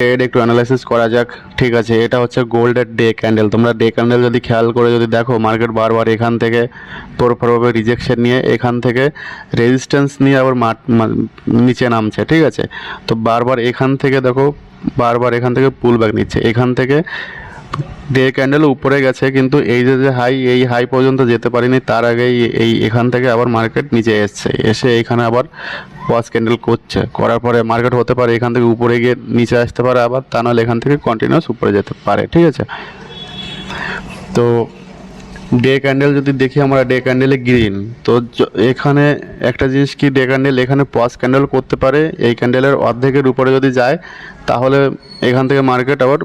Trade একটু analysis করা যাক। ঠিক আছে, এটা হচ্ছে গোল্ডের ডে ক্যান্ডেল। তোমরা ডে ক্যান্ডেল যদি খেয়াল করে যদি দেখো, মার্কেট বারবার এখান থেকে পরপরভাবে রিজেকশন নিয়ে এখান থেকে রেজিস্ট্যান্স নিয়ে আবার নিচে নামছে। ঠিক আছে, তো বারবার এখান থেকে দেখো, বারবার এখান থেকে পুল ব্যাক নিচ্ছে, এখান থেকে ডে ক্যান্ডেল উপরে গেছে, কিন্তু এই যে হাই, এই হাই পর্যন্ত যেতে পারিনি, তার আগেই এই এখান থেকে আবার মার্কেট নিচে এসছে, এসে এখানে আবার ওয়াচ ক্যান্ডেল করছে, করার পরে মার্কেট হতে পারে এখান থেকে উপরে গিয়ে নিচে আসতে পারে আবার, তা নাহলে এখান থেকে কন্টিনিউয়াস উপরে যেতে পারে। ঠিক আছে, তো ডে ক্যান্ডেল যদি দেখি আমরা, ডে ক্যান্ডেলে গ্রিন, তো এখানে একটা জিনিস কি, ডে ক্যান্ডেল এখানে পজ ক্যান্ডেল করতে পারে, এই ক্যান্ডেলের অর্ধেকের উপরে যদি যায় তাহলে এখান থেকে মার্কেট আবার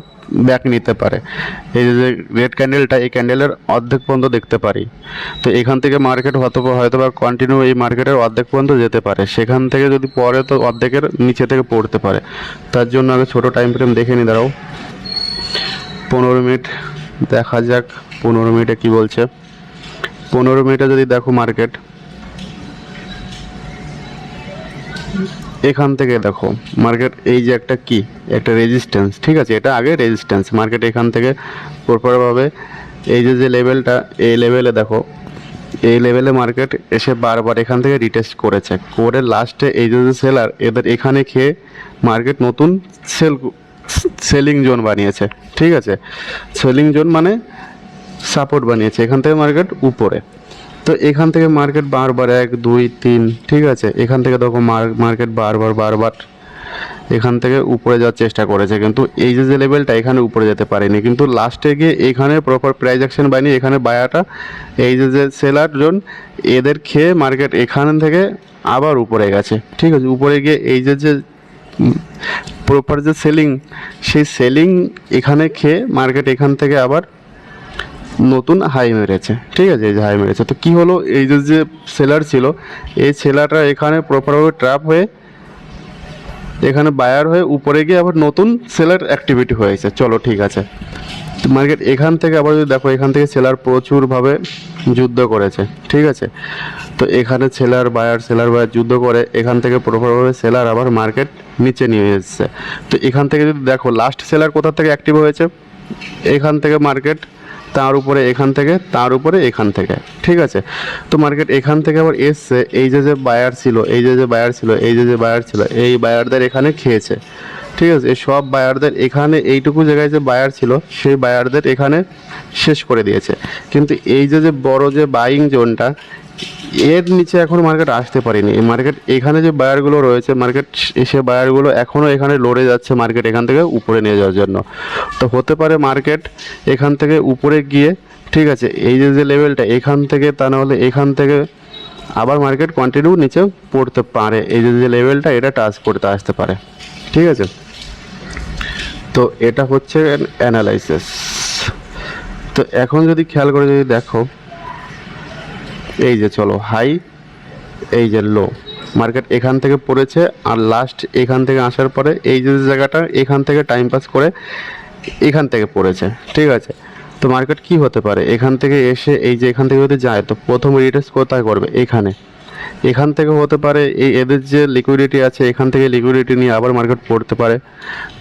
ব্যাক নিতে পারে। এই যে রেড ক্যান্ডেলটা, এই ক্যান্ডেলের অর্ধেক পর্যন্ত দেখতে পারি, তো এখান থেকে মার্কেট হয়তো বা কন্টিনিউ এই মার্কেটের অর্ধেক পর্যন্ত যেতে পারে, সেখান থেকে যদি পরে তো অর্ধেকের নিচে থেকে পড়তে পারে। তার জন্য আগে ছোটো টাইম ফ্রেম দেখে নি, দাঁড়াও 15 মিনিট দেখা যাক 15 মিনিটে কি বলছে। 15 মিনিটে যদি দেখো মার্কেট এখান থেকে দেখো, মার্কেট এই যে একটা রেজিস্ট্যান্স, ঠিক আছে, এটা আগে রেজিস্ট্যান্স, মার্কেট এখান থেকে পরপরভাবে এই যে লেভেলটা, এই লেভেলে দেখো, এই লেভেলে মার্কেট এসে বারবার এখান থেকে রিটেস্ট করেছে, করে লাস্টে এই যে সেলার এদের এখানে খেয়ে মার্কেট নতুন সেলিং জোন বানিয়েছে। ঠিক আছে, সেলিং জোন মানে সাপোর্ট বানিয়েছে, এখান থেকে মার্কেট উপরে, তো এখান থেকে মার্কেট বারবার 1 2 3, ঠিক আছে, এখান থেকে দেখো মার্কেট বারবার এখান থেকে উপরে যাওয়ার চেষ্টা করেছে, কিন্তু এই যে লেভেলটা এখানে উপরে যেতে পারেনি, কিন্তু লাস্টে গিয়ে এখানে প্রপার প্রাইস অ্যাকশন বানিয়ে এখানে বায়াটা এই যে সেলার জোন এদের খেয়ে মার্কেট এখান থেকে আবার উপরে গেছে। ঠিক আছে, উপরে গিয়ে এই যে প্রপার যে সেলিং, সেই সেলিং এখানে খেয়ে মার্কেট এখান থেকে আবার নতুন হাই মেরেছে। ঠিক আছে, এই যে হাই মেরেছে, তো কি হলো, এই যে সেলার ছিল, এই সেলারটা এখানে প্রপারভাবে ট্র্যাপ হয়ে এখানে বায়ার হয়ে উপরে গিয়ে আবার নতুন সেলার অ্যাক্টিভিটি হয়েছে। চলো ঠিক আছে, তো মার্কেট এখান থেকে আবার যদি দেখো, এখান থেকে সেলার প্রচুরভাবে যুদ্ধ করেছে। ঠিক আছে, তো এখানে সেলার বায়ার যুদ্ধ করে এখান থেকে প্রপারভাবে সেলার আবার মার্কেট নিচে নিয়ে এসেছে। তো এখান থেকে যদি দেখো লাস্ট সেলার কোথা থেকে অ্যাক্টিভ হয়েছে, এখান থেকে মার্কেট তার উপরে, এখান থেকে তার উপরে, এখান থেকে। ঠিক আছে, তো মার্কেট এখান থেকে আবার এসছে, এই যে বায়ার ছিল, এই যে বায়ার ছিল, এই যে বায়ার ছিল, এই বায়ারদের এখানে খেয়েছে। ঠিক আছে, এই সব বায়ারদের এখানে এইটুকু জায়গায় যে বায়ার ছিল সেই বায়ারদের এখানে শেষ করে দিয়েছে, কিন্তু এই যে বড় যে বাইং জোনটা, এর নিচে এখন মার্কেট আসতে পারেনি। এই মার্কেট এখানে যে বায়ারগুলো রয়েছে, মার্কেট এসে বায়ারগুলো এখনও এখানে লড়ে যাচ্ছে মার্কেট এখান থেকে উপরে নিয়ে যাওয়ার জন্য। তো হতে পারে মার্কেট এখান থেকে উপরে গিয়ে, ঠিক আছে, এই যে লেভেলটা এখান থেকে, তা নাহলে এখান থেকে আবার মার্কেট কন্টিনিউ নিচে পড়তে পারে, এই যে লেভেলটা এটা টাচ করতে আসতে পারে। ঠিক আছে, তো এটা হচ্ছে অ্যানালাইসিস। তো এখন যদি খেয়াল করে যদি দেখো, এই যে চলো হাই, এই যে লো, মার্কেট এখান থেকে পড়েছে, আর লাস্ট এখান থেকে আসার পরে এই যে জায়গাটা এখান থেকে টাইম পাস করে এখান থেকে পড়েছে। ঠিক আছে, তো মার্কেট কি হতে পারে, এখান থেকে এসে এই যে এখান থেকে যদি যায়, তো প্রথম রিটেস্ট কোথায় করবে, এখান থেকে হতে পারে এই এদের যে লিকুইডিটি আছে এখান থেকে লিকুইডিটি নিয়ে আবার মার্কেট পড়তে পারে,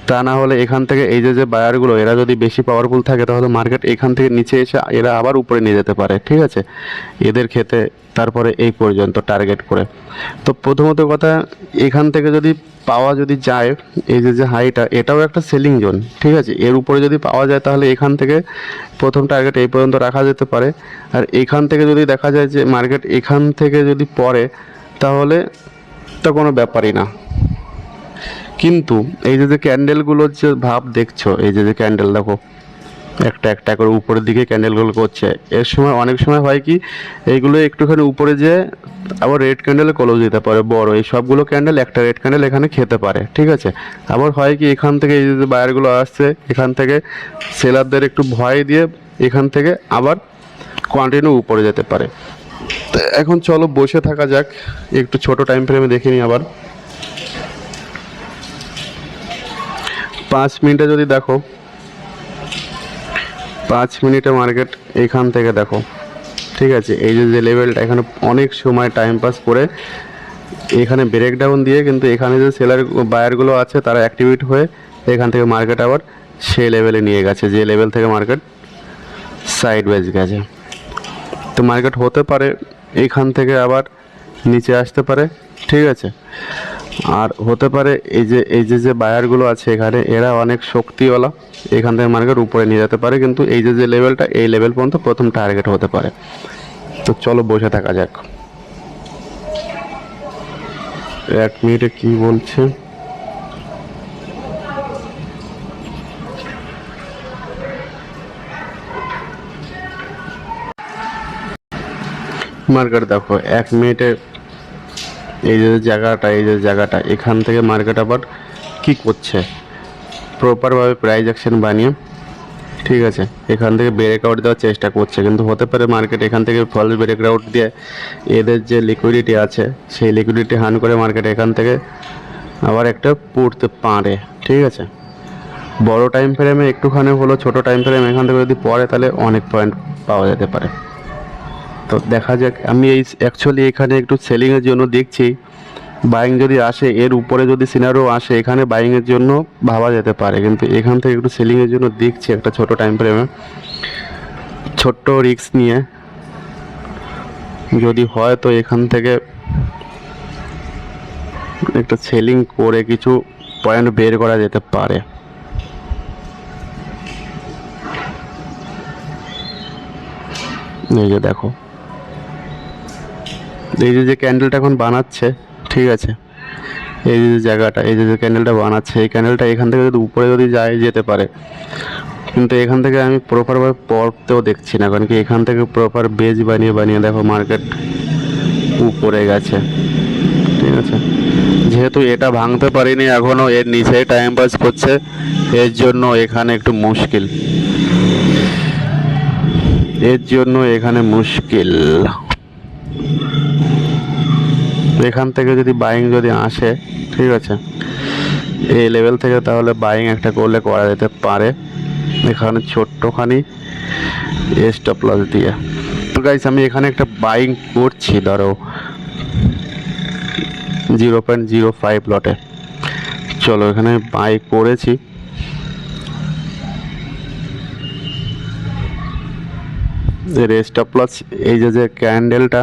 তা না হলে এখান থেকে এই যে বায়ারগুলো এরা যদি বেশি পাওয়ারফুল থাকে তাহলে মার্কেট এখান থেকে নিচে এসে এরা আবার উপরে নিয়ে যেতে পারে। ঠিক আছে, এদের ক্ষেত্রে তারপরে এই পর্যন্ত টার্গেট করে। তো প্রথমত কথা, এখান থেকে যদি পাওয়া যদি যায়, এই যে হাইটা, এটাও একটা সেলিং জোন। ঠিক আছে, এর উপরে যদি পাওয়া যায় তাহলে এখান থেকে প্রথম টার্গেট এই পর্যন্ত রাখা যেতে পারে, আর এখান থেকে যদি দেখা যায় যে মার্কেট এখান থেকে যদি পড়ে তাহলে তো কোনো ব্যাপারই না। কিন্তু এই যে ক্যান্ডেলগুলোর যে ভাব দেখছো, এই যে ক্যান্ডেল দেখো একটা একটা করে উপরের দিকে ক্যান্ডেলগুলো করছে, এর সময় অনেক সময় হয় কি, এইগুলো একটুখানি উপরে যেয়ে আবার রেড ক্যান্ডেলে ক্লোজ দিতে পারে বড়, এই সবগুলো ক্যান্ডেল একটা রেড ক্যান্ডেল এখানে খেতে পারে। ঠিক আছে, আবার হয় কি, এখান থেকে এই যে বায়ারগুলো আসছে এখান থেকে সেলারদের একটু ভয় দিয়ে এখান থেকে আবার কন্টিনিউ উপরে যেতে পারে। তো এখন চলো বসে থাকা যাক, একটু ছোট টাইম ফ্রেমে দেখে নিই আবার। 5 মিনিটে যদি দেখো, 5 মিনিটে মার্কেট এখান থেকে দেখো, ঠিক আছে, এই যে লেভেলটা এখানে অনেক সময় টাইম পাস করে এখানে ব্রেকডাউন দিয়ে, কিন্তু এখানে যে সেলার বায়ারগুলো আছে তারা অ্যাক্টিভেট হয়ে এখান থেকে মার্কেট আবার সেই লেভেলে নিয়ে গেছে, যে লেভেল থেকে মার্কেট সাইড ওয়াইজ গেছে। তো মার্কেট হতে পারে এইখান থেকে আবার নিচে আসতে পারে, ঠিক আছে। আর হতে পারে এই যে বায়ারগুলো আছে এখানে, এরা অনেক শক্তিওয়ালা, এখান থেকে মার্কেট উপরে নিয়ে যেতে পারে, কিন্তু এই যে লেভেলটা, এই লেভেল পর্যন্ত প্রথম টার্গেট হতে পারে। তো চলো বসে থাকা যাক। 1 মিনিটে কি বলছে, মার্কেট দেখো 1 মিনিটে এই যে জায়গাটা এখান থেকে মার্কেট আবার কি করছে, প্রপারভাবে প্রাইস অ্যাকশন বানিয়ে, ঠিক আছে, এখান থেকে ব্রেকআউট দেওয়ার চেষ্টা করছে, কিন্তু হতে পারে মার্কেট এখান থেকে ফলস ব্রেকআউট দিয়ে এদের যে লিকুইডিটি আছে সেই লিকুইডিটি হান করে মার্কেট এখান থেকে আবার একটা পড়তে পারে, ঠিক আছে। বড় টাইম ফ্রেমে একটুখানি হলো, ছোট টাইম ফ্রেম এখান থেকে যদি পড়ে তাহলে অনেক পয়েন্ট পাওয়া যেতে পারে। তো দেখা যাক, আমি এই অ্যাকচুয়ালি এখানে একটু সেলিংয়ের জন্য দেখছি, বাইং যদি আসে, এর উপরে যদি সিনারিও আসে এখানে বাইংয়ের জন্য ভাবা যেতে পারে, কিন্তু এখান থেকে একটু সেলিংয়ের জন্য দেখছি একটা ছোট টাইম ফ্রেমে, ছোট্ট রিস্ক নিয়ে যদি হয় তো এখান থেকে একটা সেলিং করে কিছু পয়েন্ট বের করা যেতে পারে। এই যে দেখো, এই যে ক্যান্ডেলটা এখন বানাচ্ছে, ঠিক আছে, এই যে জায়গাটা, এই যে ক্যান্ডেলটা বানাচ্ছে, এই ক্যান্ডেলটা এখান থেকে যদি উপরে যদি যেতে পারে, কিন্তু এখান থেকে আমি প্রপারভাবে পড়তেও দেখছি না, কারণ কি এখান থেকে প্রপার বেজ বানিয়ে দেখো মার্কেট উপরে গেছে, ঠিক আছে। যেহেতু এটা ভাঙতে পারিনি এখনো, এর নিচে টাইম পাস করছে, এর জন্য এখানে একটু মুশকিল, এখান থেকে যদি বাইং যদি আসে, ঠিক আছে, এই লেভেল থেকে, তাহলে বাইং একটা করলে করা যেতে পারে এখানে ছোট্টখানি স্টপ লস দিয়ে। তো গাইস আমি এখানে একটা বাইং করছি, ধরো 0.05 লটে, চলো এখানে বাই করেছি। স্টপ লস, এই যে ক্যান্ডেলটা,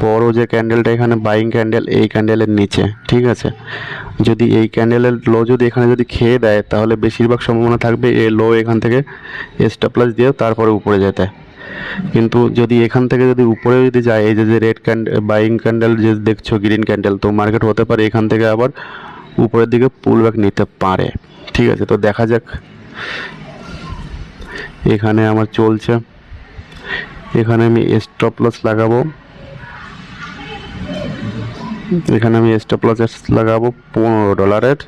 বড় যে ক্যান্ডেলটা এখানে বাইং ক্যান্ডেল, এই ক্যান্ডেলের নিচে, ঠিক আছে, যদি এই ক্যান্ডেলের লো যদি এখানে যদি খেয়ে দেয় তাহলে বেশিরভাগ সম্ভাবনা থাকবে এই লো এখান থেকে স্টপ লস দিয়ে তারপরে উপরে যেতে। কিন্তু যদি এখান থেকে যদি উপরে যদি যায়, এই যে রেড ক্যান্ডেল বাইং ক্যান্ডেল যে দেখছো, গ্রিন ক্যান্ডেল, তো মার্কেট হতে পারে এখান থেকে আবার উপরের দিকে পুল ব্যাক নিতে পারে, ঠিক আছে। তো দেখা যাক, এখানে আমার চলছে, এখানে আমি স্টপ লস লাগাবো, এখানে আমি স্টপ লস লাগাবো $15,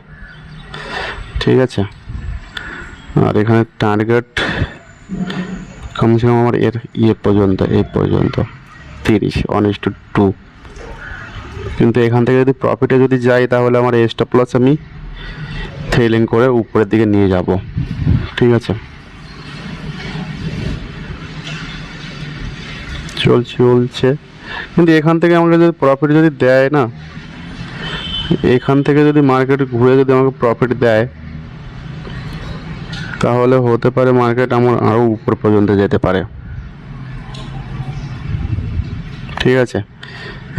ঠিক আছে। আর এখানে টার্গেট কমসে কম আমার এর পর্যন্ত, এই পর্যন্ত 30 1:2, কিন্তু এখান থেকে যদি প্রফিটে যদি যাই তাহলে আমার স্টপ লস আমি থ্রেলিং করে উপরের দিকে নিয়ে যাব, ঠিক আছে। চলছে, কিন্তু এখান থেকে আমাকে যদি প্রফিট যদি দেয় না, এখান থেকে যদি মার্কেট ঘুরে যদি আমাকে প্রফিট দেয় তাহলে হতে পারে মার্কেট আমার আরও উপর পর্যন্ত যেতে পারে, ঠিক আছে।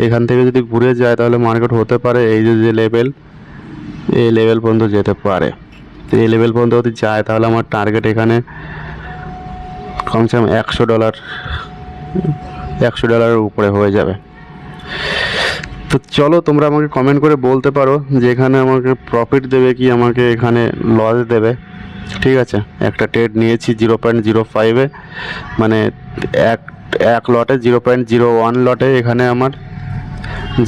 এখান থেকে যদি ঘুরে যায় তাহলে মার্কেট হতে পারে এই যে লেভেল, এই লেভেল পর্যন্ত যেতে পারে। তো এই লেভেল পর্যন্ত যদি যায় তাহলে আমার টার্গেট এখানে কমসে কম $100 উপরে হয়ে যাবে। তো চলো তোমরা আমাকে কমেন্ট করে বলতে পারো যে এখানে আমাকে প্রফিট দেবে কি আমাকে এখানে লস দেবে, ঠিক আছে। একটা ট্রেড নিয়েছি 0.05-এ, মানে এক লটে 0.01 লটে, এখানে আমার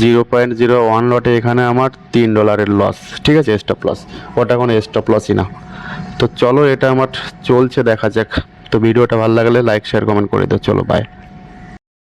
0.01 লটে এখানে আমার $3 লস, ঠিক আছে, স্টপ লস, ওটা কোনো স্টপ লসই না। তো চলো এটা আমার চলছে, দেখা যাক। তো ভিডিওটা ভালো লাগলে লাইক শেয়ার কমেন্ট করে দাও, চলো বাই।